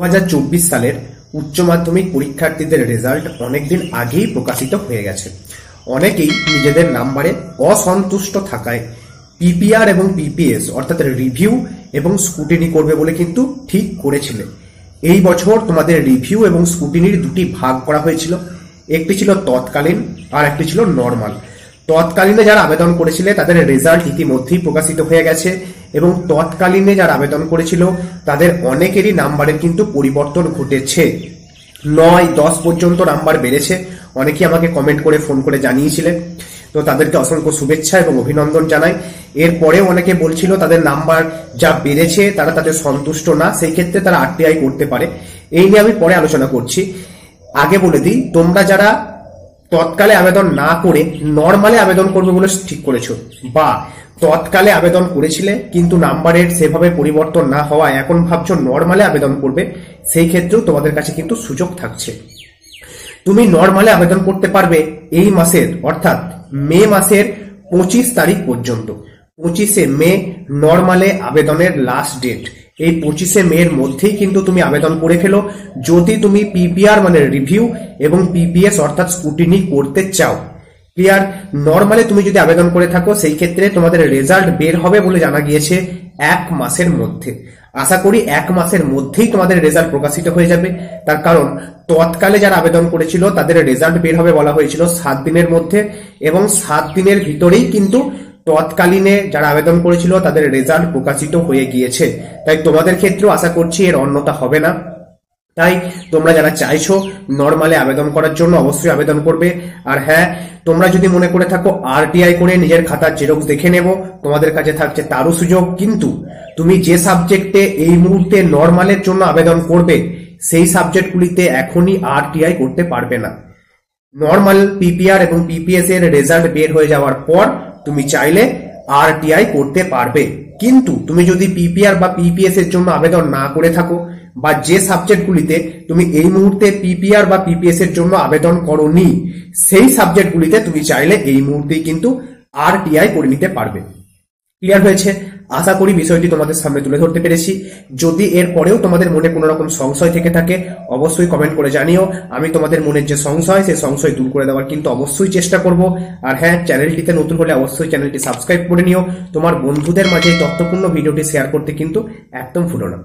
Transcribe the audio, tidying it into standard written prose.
2024 সালের উচ্চ মাধ্যমিক পরীক্ষার্থীদের রেজাল্ট অনেকদিন আগেই প্রকাশিত হয়ে গেছে। অনেকেই নিজেদের নাম্বারে অসন্তুষ্ট থাকায় পিপিআর এবং পিপিএস অর্থাৎ রিভিউ এবং স্কুটিনি করবে বলে কিন্তু ঠিক করেছিলেন। এই বছর তোমাদের রিভিউ এবং স্কুটিনির দুটি ভাগ করা হয়েছিল, একটি ছিল তৎকালীন আর একটি ছিল নর্মাল। তৎকালীনে যারা আবেদন করেছিল তাদের রেজাল্ট ইতিমধ্যেই প্রকাশিত হয়ে গেছে এবং তৎকালীনে যারা আবেদন করেছিল তাদের অনেকেরই নাম্বারের কিন্তু পরিবর্তন ঘটেছে। 9-10 পর্যন্ত নাম্বার বেড়েছে, অনেকেই আমাকে কমেন্ট করে ফোন করে জানিয়েছিলেন, তো তাদেরকে অসংখ্য শুভেচ্ছা এবং অভিনন্দন জানাই। এরপরেও অনেকে বলছিল তাদের নাম্বার যা বেড়েছে তারা তাদের সন্তুষ্ট না, সেই ক্ষেত্রে তারা আরটিআই করতে পারে। এই নিয়ে আমি পরে আলোচনা করছি। আগে বলে দিই, তোমরা যারা তৎকালে আবেদন না করে নর্মালে আবেদন করবে বলে ঠিক করেছো বা তৎকালে আবেদন করেছিলে কিন্তু নাম্বারের সেভাবে পরিবর্তন না হওয়ায় এখন ভাবছো নর্মালে আবেদন করবে, সেই ক্ষেত্রেও তোমাদের কাছে কিন্তু সুযোগ থাকছে। তুমি নর্মালে আবেদন করতে পারবে এই মাসের অর্থাৎ মে মাসের 25 তারিখ পর্যন্ত। 25শে মে নর্মালে আবেদনের লাস্ট ডেট। এই 25শে মের মধ্যেই কিন্তু তুমি আবেদন করে ফেলো যদি তুমি পিপিআর মানে রিভিউ এবং পিপিএস অর্থাৎ স্কুটিনি করতে চাও। ক্লিয়ার? নর্মালে তুমি যদি আবেদন করে থাকো সেই ক্ষেত্রে তোমাদের রেজাল্ট বের হবে বলে জানা গিয়েছে 1 মাসের মধ্যে। আশা করি 1 মাসের মধ্যেই তোমাদের রেজাল্ট প্রকাশিত হয়ে যাবে, তার কারণ তৎকালে যারা আবেদন করেছিল তাদের রেজাল্ট বের হবে বলা হয়েছিল 7 দিনের মধ্যে এবং 7 দিনের ভিতরেই কিন্তু তৎকালীনে যারা আবেদন করেছিল তাদের রেজাল্ট প্রকাশিত হয়ে গিয়েছে। তাই তোমাদের ক্ষেত্রেও আশা করছি এর অন্যতা হবে না। তাই তোমরা যারা চাইছো নর্মালে আবেদন করার জন্য অবশ্যই আবেদন করবে। আর হ্যাঁ, তোমরা যদি মনে করে থাকো আরটিআই করে নিজের খাতার জেরক্স দেখে নেব, তোমাদের কাছে থাকছে তারও সুযোগ। কিন্তু তুমি যে সাবজেক্টে এই মুহূর্তে নর্মালের জন্য আবেদন করবে সেই সাবজেক্টগুলিতে এখনই আরটিআই করতে পারবে না। নর্মাল, পিপিআর এবং পিপিএস এর রেজাল্ট বের হয়ে যাওয়ার পর তুমি চাইলে আরটিআই করতে পারবে। কিন্তু তুমি যদি পিপিআর বা পিপিএস এর জন্য আবেদন না করে থাকো বা যে সাবজেক্টগুলিতে তুমি এই মুহূর্তে পিপিআর বা পিপিএস এর জন্য আবেদন করোনি সেই সাবজেক্টগুলিতে তুমি চাইলে এই মুহূর্তেই কিন্তু আরটিআই করে নিতে পারবে। ক্লিয়ার হয়েছে? আশা করি বিষয়টি তোমাদের সামনে তুলে ধরতে পেরেছি। যদি এর পরেও তোমাদের মনে কোনো রকম সংশয় থেকে থাকে অবশ্যই কমেন্ট করে জানিও। আমি তোমাদের মনের যে সংশয় সেই সংশয় দূর করে দেওয়ার কিন্তু অবশ্যই চেষ্টা করব। আর হ্যাঁ, চ্যানেলটিতে নতুন হলে অবশ্যই চ্যানেলটি সাবস্ক্রাইব করে নিও। তোমার বন্ধুদের মাঝে এই তথ্যপূর্ণ ভিডিওটি শেয়ার করতে কিন্তু একদম ভুলো না।